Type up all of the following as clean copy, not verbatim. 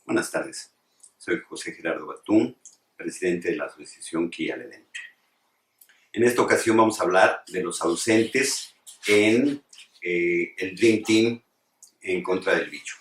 Buenas tardes, soy José Gerardo Batún, presidente de la Asociación Quilla-Ledén. En esta ocasión vamos a hablar de los ausentes en el Dream Team en contra del bicho.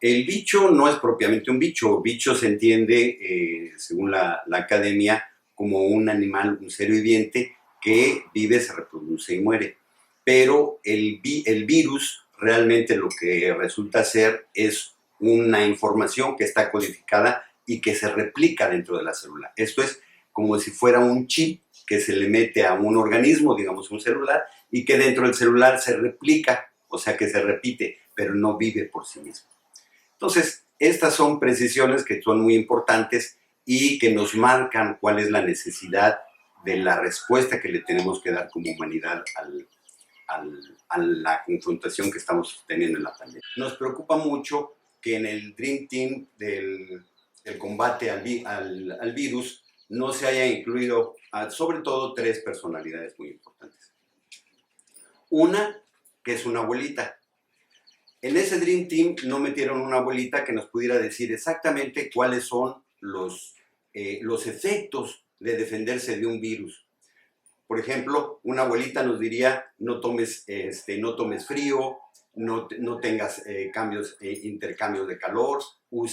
El bicho no es propiamente un bicho. Bicho se entiende, según la academia, como un animal, un ser viviente que vive, se reproduce y muere. Pero el virus realmente lo que resulta ser es una información que está codificada y que se replica dentro de la célula. Esto es como si fuera un chip que se le mete a un organismo, digamos un celular, y que dentro del celular se replica, o sea que se repite, pero no vive por sí mismo. Entonces, estas son precisiones que son muy importantes y que nos marcan cuál es la necesidad de la respuesta que le tenemos que dar como humanidad a la confrontación que estamos teniendo en la pandemia. Nos preocupa mucho que en el Dream Team del combate al virus no se haya incluido sobre todo tres personalidades muy importantes. Una, que es una abuelita. En ese Dream Team no metieron una abuelita que nos pudiera decir exactamente cuáles son los efectos de defenderse de un virus. Por ejemplo, una abuelita nos diría, no tomes frío, no tengas intercambios de calor, no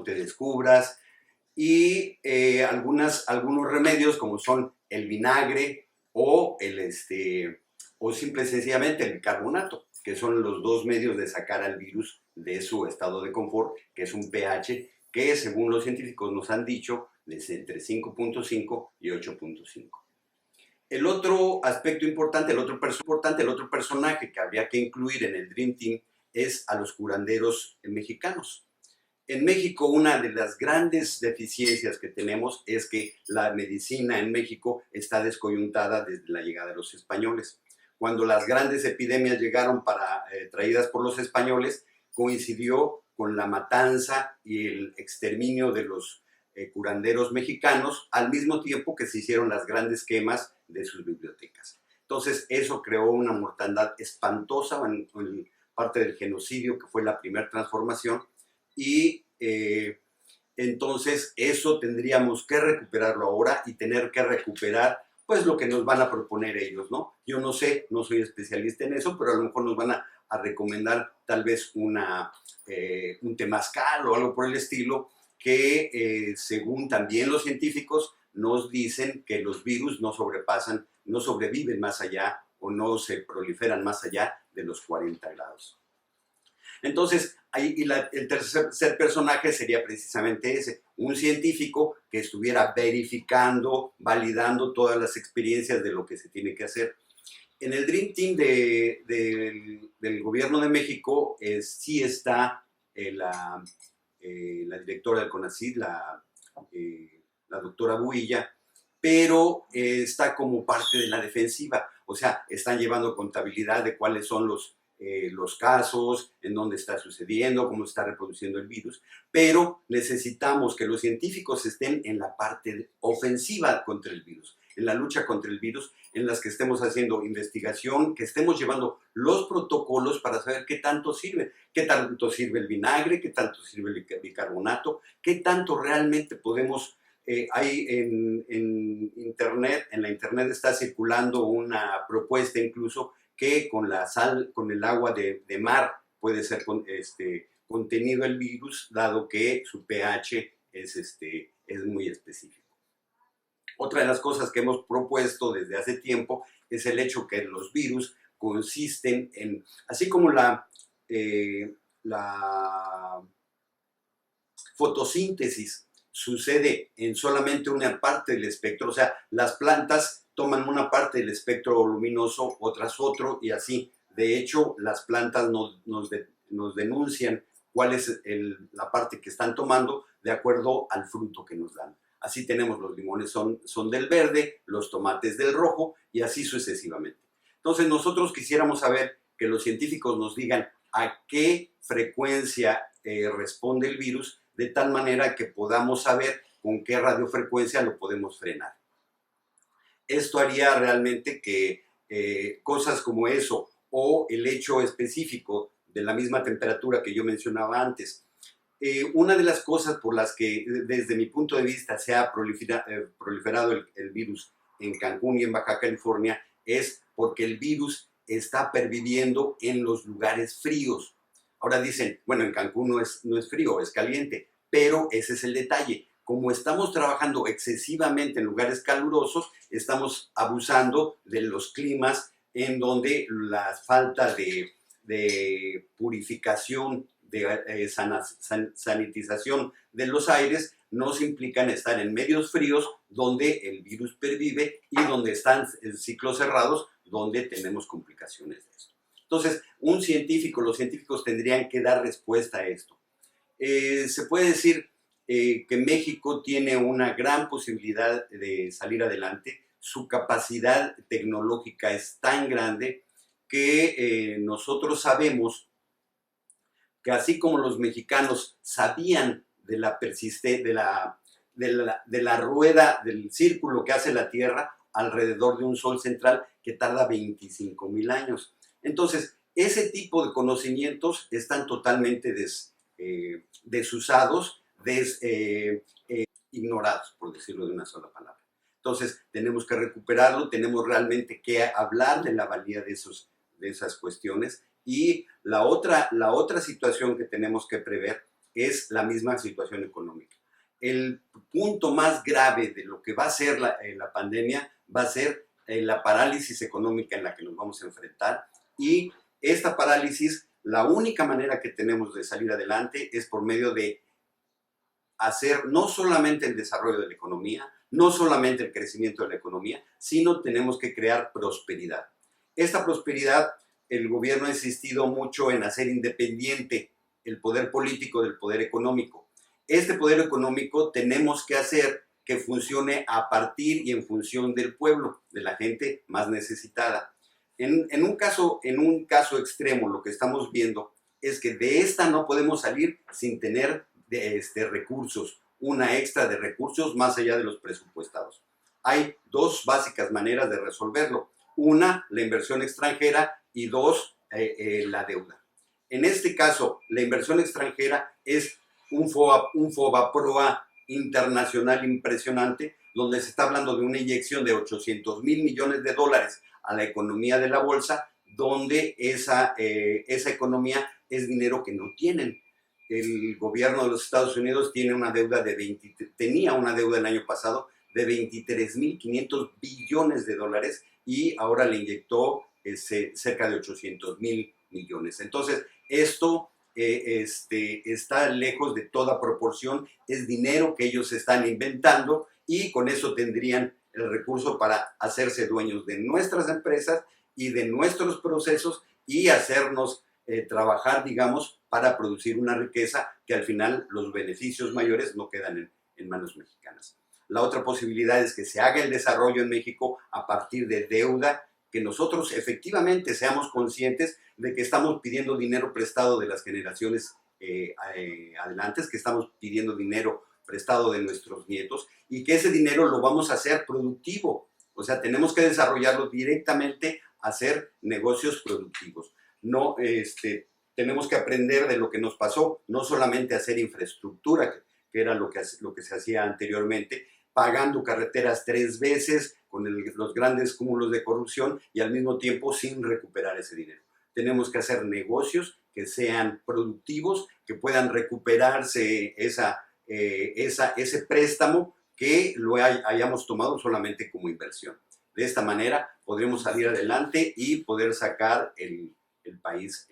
te descubras. Y algunos remedios como son el vinagre o simple y sencillamente el bicarbonato, que son los dos medios de sacar al virus de su estado de confort, que es un pH que según los científicos nos han dicho es entre 5.5 y 8.5. El otro aspecto importante, el otro personaje que habría que incluir en el Dream Team es a los curanderos mexicanos. En México, una de las grandes deficiencias que tenemos es que la medicina en México está descoyuntada desde la llegada de los españoles. Cuando las grandes epidemias llegaron traídas por los españoles, coincidió con la matanza y el exterminio de los curanderos mexicanos, al mismo tiempo que se hicieron las grandes quemas de sus bibliotecas. Entonces, eso creó una mortandad espantosa en parte del genocidio, que fue la primera transformación, y entonces eso tendríamos que recuperarlo ahora y tener que recuperar pues lo que nos van a proponer ellos, ¿no? Yo no sé, no soy especialista en eso, pero a lo mejor nos van a recomendar tal vez un temazcal o algo por el estilo, que según también los científicos nos dicen que los virus no sobreviven más allá o no se proliferan más allá de los 40 grados. Entonces, el tercer personaje sería precisamente ese, un científico que estuviera verificando, validando todas las experiencias de lo que se tiene que hacer. En el Dream Team del Gobierno de México sí está la directora del CONACYT, la doctora Builla, pero está como parte de la defensiva. O sea, están llevando contabilidad de cuáles son los casos, en dónde está sucediendo, cómo está reproduciendo el virus, pero necesitamos que los científicos estén en la parte ofensiva contra el virus, en la lucha contra el virus, en las que estemos haciendo investigación, que estemos llevando los protocolos para saber qué tanto sirve el vinagre, qué tanto sirve el bicarbonato, qué tanto realmente podemos. Hay en internet, en la internet está circulando una propuesta incluso que con la sal, con el agua de mar puede ser contenido el virus, dado que su pH es muy específico. Otra de las cosas que hemos propuesto desde hace tiempo es el hecho que los virus consisten en, así como la fotosíntesis sucede en solamente una parte del espectro, o sea, las plantas toman una parte del espectro luminoso, otras otro, y así. De hecho, las plantas nos denuncian cuál es la parte que están tomando de acuerdo al fruto que nos dan. Así tenemos los limones son del verde, los tomates del rojo, y así sucesivamente. Entonces, nosotros quisiéramos saber que los científicos nos digan a qué frecuencia responde el virus, de tal manera que podamos saber con qué radiofrecuencia lo podemos frenar. Esto haría realmente que cosas como eso o el hecho específico de la misma temperatura que yo mencionaba antes. Una de las cosas por las que desde mi punto de vista se ha proliferado el virus en Cancún y en Baja California es porque el virus está perviviendo en los lugares fríos. Ahora dicen, bueno, en Cancún no es frío, es caliente, pero ese es el detalle. Como estamos trabajando excesivamente en lugares calurosos, estamos abusando de los climas en donde la falta de purificación, de sanitización de los aires nos implican estar en medios fríos donde el virus pervive y donde están ciclos cerrados donde tenemos complicaciones de esto. Entonces, los científicos tendrían que dar respuesta a esto. Se puede decir que México tiene una gran posibilidad de salir adelante. Su capacidad tecnológica es tan grande que nosotros sabemos que así como los mexicanos sabían de la rueda, del círculo que hace la Tierra alrededor de un sol central que tarda 25,000 años. Entonces, ese tipo de conocimientos están totalmente desusados, ignorados, por decirlo de una sola palabra. Entonces, tenemos que recuperarlo, tenemos realmente que hablar de la valía de esas cuestiones. Y la otra situación que tenemos que prever es la misma situación económica. El punto más grave de lo que va a ser la pandemia va a ser la parálisis económica en la que nos vamos a enfrentar. Y esta parálisis, la única manera que tenemos de salir adelante es por medio de hacer no solamente el desarrollo de la economía, no solamente el crecimiento de la economía, sino tenemos que crear prosperidad. Esta prosperidad, el gobierno ha insistido mucho en hacer independiente el poder político del poder económico. Este poder económico tenemos que hacer que funcione a partir y en función del pueblo, de la gente más necesitada. En un caso extremo, lo que estamos viendo es que de esta no podemos salir sin tener recursos, una extra de recursos más allá de los presupuestados. Hay dos básicas maneras de resolverlo. Una, la inversión extranjera, y dos, la deuda. En este caso, la inversión extranjera es un FOBAPROA internacional impresionante, donde se está hablando de una inyección de 800,000 millones de dólares a la economía de la bolsa, donde esa economía es dinero que no tienen. El gobierno de los Estados Unidos tenía una deuda el año pasado de 23,500 billones de dólares y ahora le inyectó cerca de 800,000 millones. Entonces, esto está lejos de toda proporción, es dinero que ellos están inventando y con eso tendrían el recurso para hacerse dueños de nuestras empresas y de nuestros procesos y hacernos trabajar, digamos, para producir una riqueza que al final los beneficios mayores no quedan en manos mexicanas. La otra posibilidad es que se haga el desarrollo en México a partir de deuda, que nosotros efectivamente seamos conscientes de que estamos pidiendo dinero prestado de las generaciones adelantes, que estamos pidiendo dinero prestado de nuestros nietos y que ese dinero lo vamos a hacer productivo. O sea, tenemos que desarrollarlo directamente a hacer negocios productivos. No, tenemos que aprender de lo que nos pasó, no solamente hacer infraestructura, que era lo que se hacía anteriormente, pagando carreteras 3 veces, con los grandes cúmulos de corrupción y al mismo tiempo sin recuperar ese dinero. Tenemos que hacer negocios que sean productivos, que puedan recuperarse ese préstamo que lo hayamos tomado solamente como inversión. De esta manera podremos salir adelante y poder sacar el país